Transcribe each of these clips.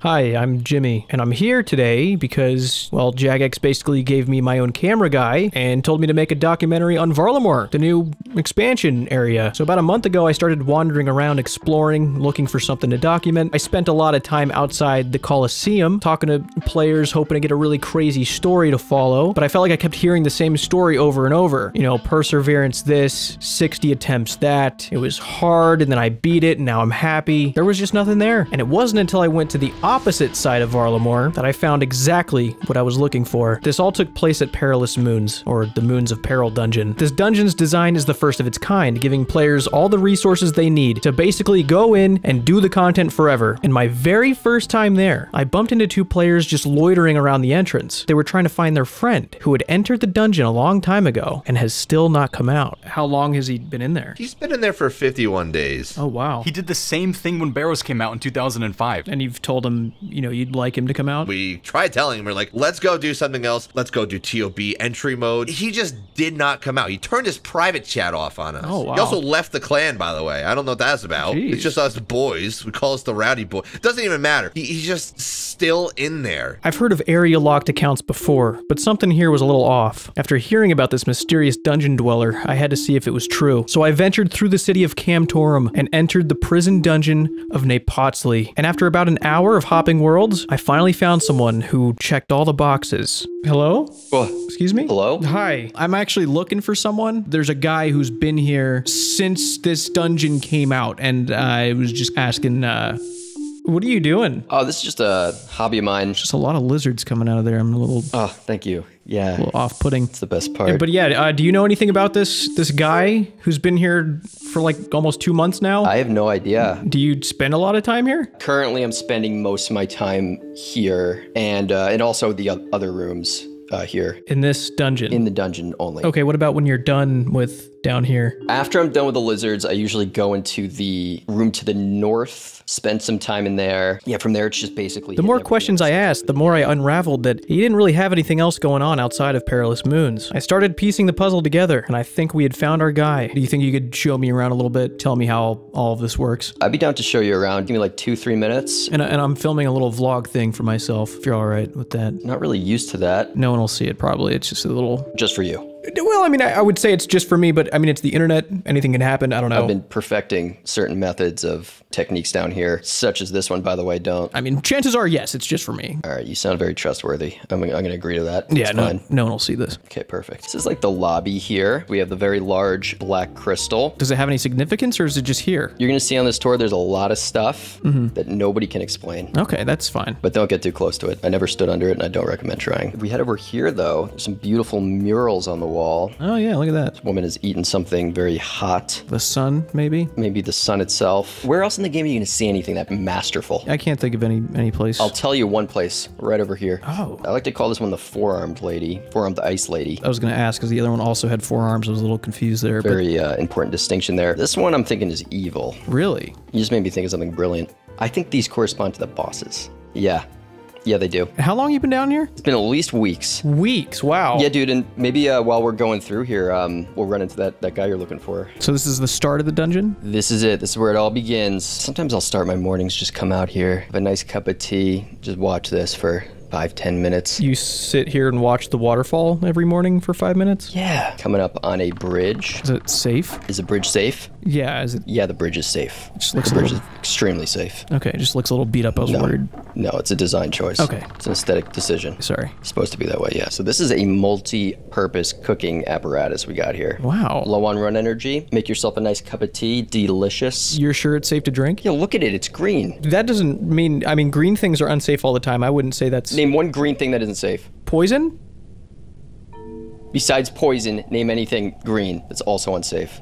Hi, I'm Jimmy, and I'm here today because, well, Jagex basically gave me my own camera guy and told me to make a documentary on Varlamore, the new expansion area. So about a month ago, I started wandering around exploring, looking for something to document. I spent a lot of time outside the Coliseum, talking to players, hoping to get a really crazy story to follow, but I felt like I kept hearing the same story over and over. You know, perseverance this, 60 attempts that, it was hard, and then I beat it, and now I'm happy. There was just nothing there. And it wasn't until I went to the opposite side of Varlamore that I found exactly what I was looking for. This all took place at Perilous Moons, or the Moons of Peril dungeon. This dungeon's design is the first of its kind, giving players all the resources they need to basically go in and do the content forever. And my very first time there, I bumped into two players just loitering around the entrance. They were trying to find their friend, who had entered the dungeon a long time ago and has still not come out. How long has he been in there? He's been in there for 51 days. Oh, wow. He did the same thing when Barrows came out in 2005. And you've told him, you know, you'd like him to come out? We tried telling him, we're like, let's go do something else. Let's go do TOB entry mode. He just did not come out. He turned his private chat off on us. Oh, wow. He also left the clan, by the way. I don't know what that's about. Jeez. It's just us boys. We call us the rowdy boy. It doesn't even matter. He's just still in there. I've heard of area locked accounts before, but something here was a little off. After hearing about this mysterious dungeon dweller, I had to see if it was true. So I ventured through the city of Camtorum and entered the prison dungeon of Nepotzli. And after about an hour of hopping worlds, I finally found someone who checked all the boxes. Hello? Excuse me? Hello? Hi. I'm actually looking for someone. There's a guy who's been here since this dungeon came out, and I was just asking, what are you doing? Oh, this is just a hobby of mine. Just a lot of lizards coming out of there. I'm a little... Oh, thank you. Yeah. A little off-putting. It's the best part. But yeah, do you know anything about this guy who's been here for like almost 2 months now? I have no idea. Do you spend a lot of time here? Currently, I'm spending most of my time here and also the other rooms here. In this dungeon? In the dungeon only. Okay, what about when you're done with down here? After I'm done with the lizards, I usually go into the room to the north, spend some time in there. Yeah, from there, it's just basically... The more questions I asked, the more I unraveled that he didn't really have anything else going on outside of Perilous Moons. I started piecing the puzzle together, and I think we had found our guy. Do you think you could show me around a little bit, tell me how all of this works? I'd be down to show you around. Give me like 2-3 minutes. And I'm filming a little vlog thing for myself, if you're all right with that. Not really used to that. No one will see it, probably. It's just a little... Just for you. Well, I mean, I would say it's just for me, but I mean, it's the internet. Anything can happen. I don't know. I've been perfecting certain methods of techniques down here, such as this one, by the way, don't. I mean, chances are, yes, it's just for me. All right, you sound very trustworthy. I'm going to agree to that. Yeah, it's fine. No one will see this. Okay, perfect. This is like the lobby here. We have the very large black crystal. Does it have any significance, or is it just here? You're going to see on this tour, there's a lot of stuff that nobody can explain. Okay, that's fine. But don't get too close to it. I never stood under it, and I don't recommend trying. If we head over here, though, there's some beautiful murals on the wall. Oh, yeah, look at that. This woman has eaten something very hot. The sun, maybe? Maybe the sun itself. Where else in the game are you going to see anything that masterful? I can't think of any place. I'll tell you one place, right over here. Oh. I like to call this one the four-armed lady, four-armed ice lady. I was going to ask, because the other one also had 4 arms. I was a little confused there. Very important distinction there. This one I'm thinking is evil. Really? You just made me think of something brilliant. I think these correspond to the bosses. Yeah. Yeah, they do. How long you been down here? It's been at least weeks. Weeks? Wow. Yeah, dude, and maybe while we're going through here, we'll run into that guy you're looking for. So this is the start of the dungeon? This is it. This is where it all begins. Sometimes I'll start my mornings, just come out here, have a nice cup of tea, just watch this for 5-10 minutes. You sit here and watch the waterfall every morning for 5 minutes? Yeah. Coming up on a bridge. Is it safe? Is the bridge safe? Yeah, is it? Yeah, the bridge is safe. It just looks the bridge is extremely safe. Okay, it just looks a little beat up. I was worried. No, it's a design choice. Okay. It's an aesthetic decision. Sorry. It's supposed to be that way, yeah. So this is a multi-purpose cooking apparatus we got here. Wow. Low on run energy. Make yourself a nice cup of tea. Delicious. You're sure it's safe to drink? Yeah, look at it. It's green. That doesn't mean... I mean, green things are unsafe all the time. I wouldn't say that's... Name one green thing that isn't safe. Poison? Besides poison, name anything green that's also unsafe.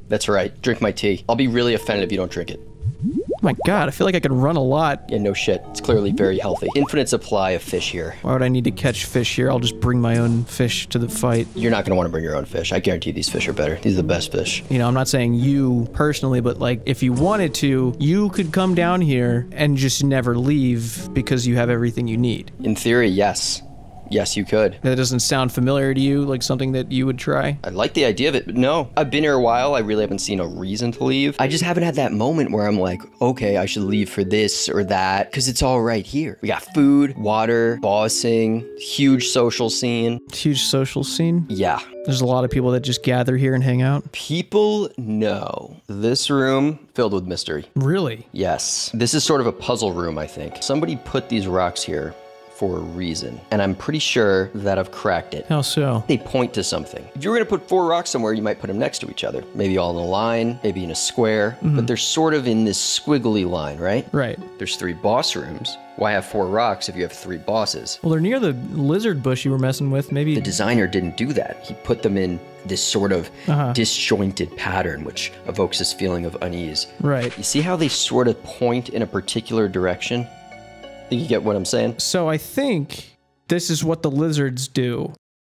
That's right. Drink my tea. I'll be really offended if you don't drink it. Oh my god, I feel like I could run a lot. Yeah, no shit. It's clearly very healthy. Infinite supply of fish here. Why would I need to catch fish here? I'll just bring my own fish to the fight. You're not going to want to bring your own fish. I guarantee these fish are better. These are the best fish. You know, I'm not saying you personally, but like, if you wanted to, you could come down here and just never leave because you have everything you need. In theory, yes. Yes, you could. That doesn't sound familiar to you, like something that you would try? I like the idea of it, but no. I've been here a while. I really haven't seen a reason to leave. I just haven't had that moment where I'm like, okay, I should leave for this or that, because it's all right here. We got food, water, bossing, huge social scene. Huge social scene? Yeah. There's a lot of people that just gather here and hang out? People know. This room filled with mystery. Really? Yes. This is sort of a puzzle room, I think. Somebody put these rocks here for a reason, and I'm pretty sure that I've cracked it. How so? They point to something. If you were gonna put 4 rocks somewhere, you might put them next to each other. Maybe all in a line, maybe in a square, but they're sort of in this squiggly line, right? Right. There's 3 boss rooms. Why have 4 rocks if you have 3 bosses? Well, they're near the lizard bush you were messing with, maybe. The designer didn't do that. He put them in this sort of disjointed pattern, which evokes this feeling of unease. Right. You see how they sort of point in a particular direction? Think you get what I'm saying? So I think this is what the lizards do.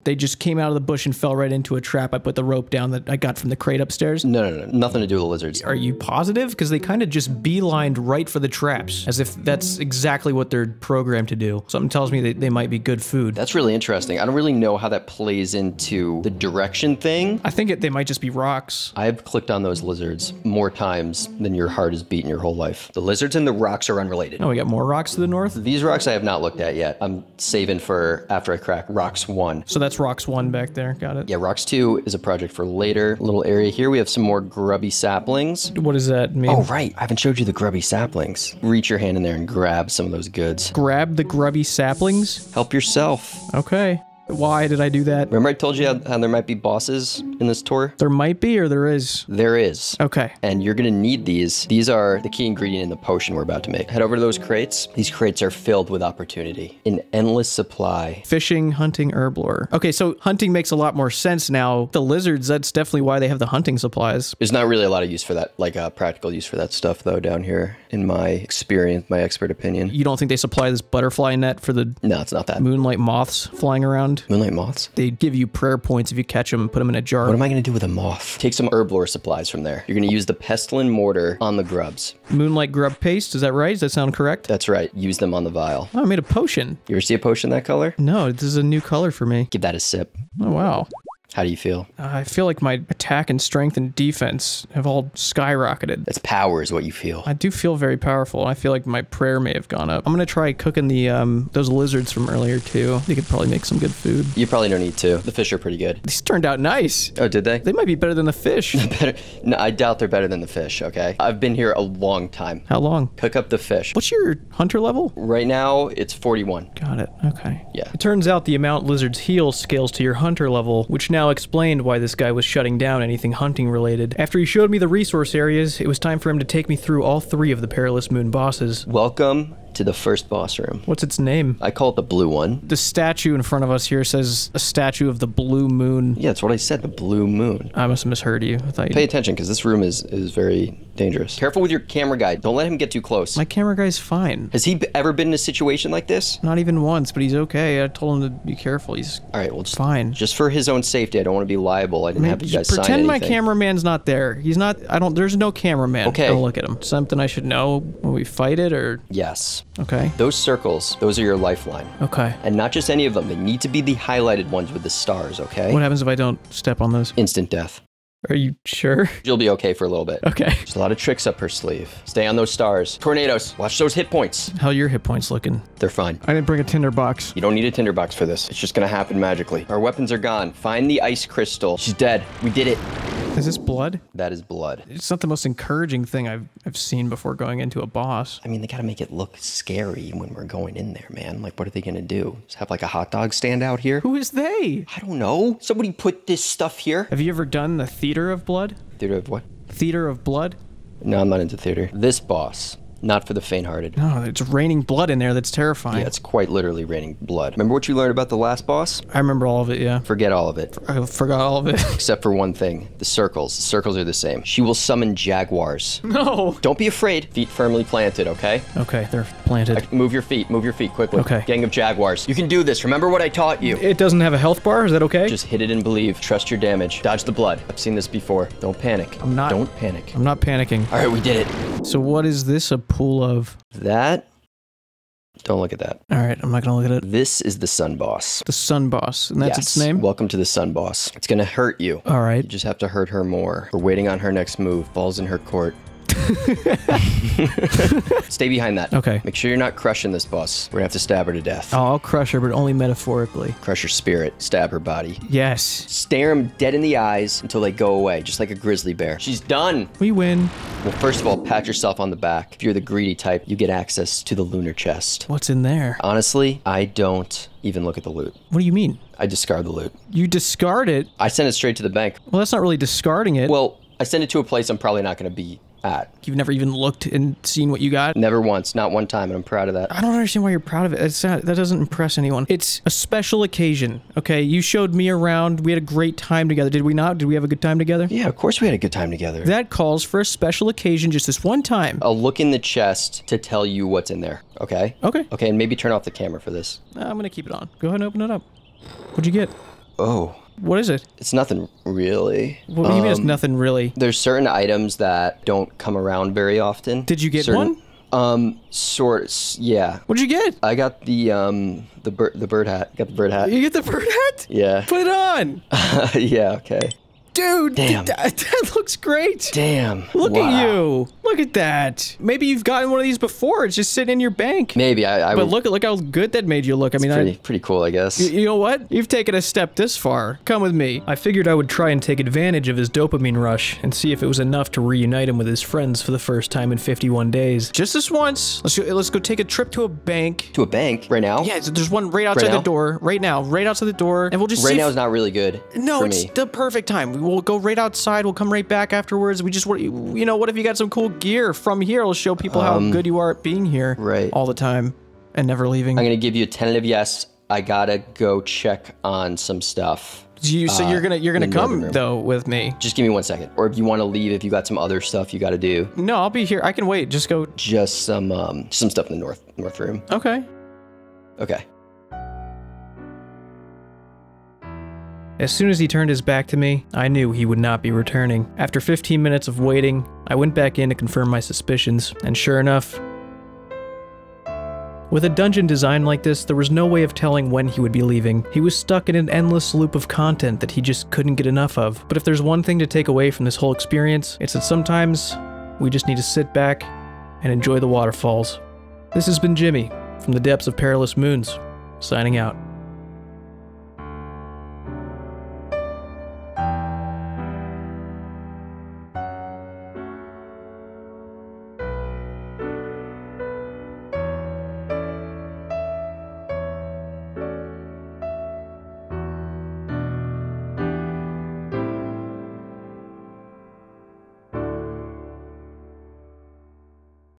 They just came out of the bush and fell right into a trap. I put the rope down that I got from the crate upstairs. No. Nothing to do with the lizards. Are you positive? Because they kind of just beelined right for the traps, as if that's exactly what they're programmed to do. Something tells me that they might be good food. That's really interesting. I don't really know how that plays into the direction thing. I think they might just be rocks. I've clicked on those lizards more times than your heart has beaten your whole life. The lizards and the rocks are unrelated. Oh, we got more rocks to the north? These rocks I have not looked at yet. I'm saving for after I crack rocks 1. So that's rocks 1 back there. Got it. Yeah, rocks 2 is a project for later. Little area here. We have some more grubby saplings. What does that mean? Oh, right. I haven't showed you the grubby saplings. Reach your hand in there and grab some of those goods. Grab the grubby saplings? Help yourself. Okay. Why did I do that? Remember I told you how there might be bosses in this tour? There might be, or there is? There is. Okay. And you're gonna need these. These are the key ingredient in the potion we're about to make. Head over to those crates. These crates are filled with opportunity. An endless supply. Fishing, hunting, herblore. Okay, so hunting makes a lot more sense now. The lizards, that's definitely why they have the hunting supplies. There's not really a lot of use for that, like practical use for that stuff though down here, in my experience, my expert opinion. You don't think they supply this butterfly net for the No, it's not that. moonlight moths flying around? Moonlight moths? They give you prayer points if you catch them and put them in a jar. What am I gonna do with a moth? Take some herblore supplies from there. You're gonna use the pestilent mortar on the grubs. Moonlight grub paste, is that right? Does that sound correct? That's right, use them on the vial. Oh, I made a potion. You ever see a potion that color? No, this is a new color for me. Give that a sip. Oh, wow. How do you feel? I feel like my attack and strength and defense have all skyrocketed. That's power is what you feel. I do feel very powerful. I feel like my prayer may have gone up. I'm gonna try cooking the those lizards from earlier too. They could probably make some good food. You probably don't need to. The fish are pretty good. These turned out nice. Oh, did they? They might be better than the fish. Better? No, I doubt they're better than the fish, okay? I've been here a long time. How long? Cook up the fish. What's your hunter level? Right now, it's 41. Got it. Okay. Yeah. It turns out the amount lizards heal scales to your hunter level, which now explained why this guy was shutting down anything hunting related. After he showed me the resource areas, it was time for him to take me through all 3 of the Perilous Moon bosses. Welcome to the first boss room. What's its name? I call it the blue one. The statue in front of us here says a statue of the blue moon. Yeah, that's what I said, the blue moon. I must have misheard you. I thought you... Pay attention, because this room is very dangerous. Careful with your camera guy. Don't let him get too close. My camera guy's fine. Has he ever been in a situation like this? Not even once, but he's okay. I told him to be careful. He's all right, well, just, fine. Just for his own safety, I don't want to be liable. I didn't have you guys sign pretend anything. my cameraman's not there. He's not, there's no cameraman. Okay. Don't look at him. Something I should know when we fight it, or? Yes. Okay. Those circles, those are your lifeline. Okay. And not just any of them. They need to be the highlighted ones with the stars, okay? What happens if I don't step on those? Instant death. Are you sure? You'll be okay for a little bit. Okay. There's a lot of tricks up her sleeve. Stay on those stars. Tornadoes. Watch those hit points. How are your hit points looking? They're fine. I didn't bring a tinder box. You don't need a tinderbox for this. It's just gonna happen magically. Our weapons are gone. Find the ice crystal. She's dead. We did it. Is this blood? That is blood. It's not the most encouraging thing I've seen before going into a boss. I mean, they gotta make it look scary when we're going in there, man. Like, what are they gonna do? Just have like a hot dog stand out here? Who is they? I don't know. Somebody put this stuff here. Have you ever done the Theater of Blood? Theater of what? Theater of Blood? No, I'm not into theater. This boss, not for the faint-hearted. No, it's raining blood in there. That's terrifying. Yeah, it's quite literally raining blood. Remember what you learned about the last boss? I remember all of it, yeah. Forget all of it. I forgot all of it. Except for one thing. The circles. The circles are the same. She will summon jaguars. No! Don't be afraid. Feet firmly planted, okay? Okay, they're planted. Move your feet quickly. Okay. Gang of jaguars. You can do this. Remember what I taught you. It doesn't have a health bar? Is that okay? Just hit it and believe. Trust your damage. Dodge the blood. I've seen this before. Don't panic. I'm not. Don't panic. I'm not panicking. All right, we did it. So what is this a pool of? That Don't look at that. All right, I'm not gonna look at it. This is the Sun Boss. The Sun Boss, and that's its Yes. name? Welcome to the Sun Boss. It's gonna hurt you. All right. You just have to hurt her more. We're waiting on her next move. Ball's in her court. Stay behind that. Okay. Make sure you're not crushing this boss. We're gonna have to stab her to death. Oh, I'll crush her, but only metaphorically. Crush her spirit. Stab her body. Yes. Stare him dead in the eyes until they go away, just like a grizzly bear. She's done. We win. Well, first of all, pat yourself on the back. If you're the greedy type, you get access to the lunar chest. What's in there? Honestly, I don't even look at the loot. What do you mean? I discard the loot. You discard it? I send it straight to the bank. Well, that's not really discarding it. Well, I send it to a place I'm probably not going to be at. You've never even looked and seen what you got? Never once, not one time, and I'm proud of that. I don't understand why you're proud of it. That doesn't impress anyone. It's a special occasion, okay? You showed me around. We had a great time together. Did we not? Did we have a good time together? Yeah, of course we had a good time together. That calls for a special occasion just this one time. I'll look in the chest to tell you what's in there, okay? Okay. Okay, and maybe turn off the camera for this. I'm gonna keep it on. Go ahead and open it up. What'd you get? Oh. What is it? It's nothing really. What do you mean it's nothing really? There's certain items that don't come around very often. Did you get one? Sorts, yeah. What'd you get? I got the bird hat. Got the bird hat. You get the bird hat? Yeah. Put it on! Yeah, okay. Dude, Damn. that looks great. Damn. Look Wow. at you. Look at that. Maybe you've gotten one of these before. It's just sitting in your bank. Maybe I But would. look how good that made you look. I mean, Pretty cool, I guess. You know what? You've taken a step this far. Come with me. I figured I would try and take advantage of his dopamine rush and see if it was enough to reunite him with his friends for the first time in 51 days. Just this once. Let's go take a trip to a bank. To a bank right now? Yeah, there's one right outside now? the door. Right now. Right outside the door. And we'll just Right see now if- is not really good. No, for it's me. the perfect time. We'll go right outside. We'll come right back afterwards. We just, you know, what if you got some cool gear from here? It'll show people how good you are at being here. Right. All the time and never leaving. I'm gonna give you a tentative yes. I gotta go check on some stuff. So you're gonna in the come room. though with me. Just give me 1 second. Or if you want to leave, if you got some other stuff you gotta do. No, I'll be here. I can wait. Just go. Just some stuff in the north room. Okay. Okay. As soon as he turned his back to me, I knew he would not be returning. After 15 minutes of waiting, I went back in to confirm my suspicions, and sure enough, with a dungeon design like this, there was no way of telling when he would be leaving. He was stuck in an endless loop of content that he just couldn't get enough of. But if there's one thing to take away from this whole experience, it's that sometimes we just need to sit back and enjoy the waterfalls. This has been Jimmy, from the depths of Perilous Moons, signing out.